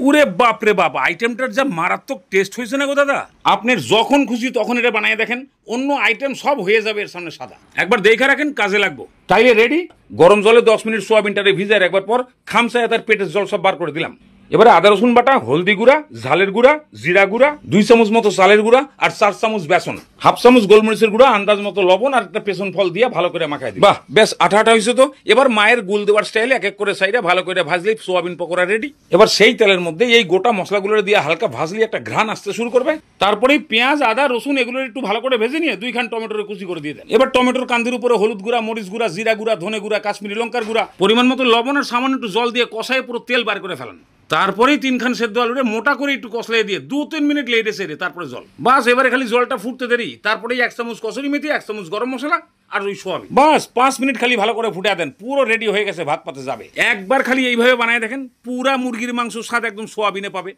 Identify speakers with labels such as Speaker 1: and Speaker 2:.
Speaker 1: উরে বাপ রে বাপ, আইটেমটার যা মারাত্মক টেস্ট হয়েছে না গো দাদা। আপনার যখন খুশি তখন এটা বানিয়ে দেখেন, অন্য আইটেম সব হয়ে যাবে এর সামনে সাদা। একবার দেখে রাখেন, কাজে লাগবো। তাইলে রেডি। গরম জলে 10 মিনিট সোয়াবিনটারে ভিজায় একবার পর খামসায় তার পেটের জল সব বার করে দিলাম। এবারে আদা রসুন বাটা, হলদি গুঁড়া, ঝালের গুঁড়া, জিরা গুঁড়া, 2 চামচ মতো চালের গুঁড়া আর 4 চামচ বেসন, হাফ চামচ গোলমরিচের গুঁড়া, আন্দাজ মতো লবণ আর একটা পেছন ফল দিয়ে ভালো করে মাখাই দিই। বাহ, বেশ আঠা আঠা হয়েছে তো। এবার মায়ের গুল দেওয়ার স্টাইলে এক এক করে সাইডে ভালো করে ভাজলেই সোয়াবিন পকোড়া রেডি। এবার সেই তেলের মধ্যে এই গোটা মশলাগুলো দিয়ে হালকা ভাজলে একটা ঘ্রাণ আসতে শুরু করবে। তারপরে পেঁয়াজ, আদা, রসুন এগুলো একটু ভালো করে ভেজে নিয়ে 2 খান টমেটোর কুচি করে দিয়ে দেন। এবার টমেটোর কান্দির উপরে হলুদ গুঁড়া, মরিচ গুঁড়া, জিরা গুঁড়া, ধনে গুঁড়া, কাশ্মীরি লঙ্কার গুঁড়া, পরিমাণ মতো লবণ আর সামান্য একটু জল দিয়ে কষায় পুরো তেল বার করে ফেলান। তারপরেই 3 খান সেদ্ধ আলুরে মোটা করে একটু কষলাই দিয়ে 2-3 মিনিট লেটে সেরে তারপরে জল। বাস, এবারে খালি জলটা ফুটতে দেরি। তারপরেই 1 চামচ কসুরি মেথি, 1 চামচ গরম মশলা আর ওই সোয়াবিন। বাস 5 মিনিট খালি ভালো করে ফুটে দেন, পুরো রেডি হয়ে গেছে, ভাত পাতে যাবে। একবার খালি এইভাবে বানায় দেখেন, পুরা মুরগির মাংস স্বাদ একদম সোয়াবিনে পাবে।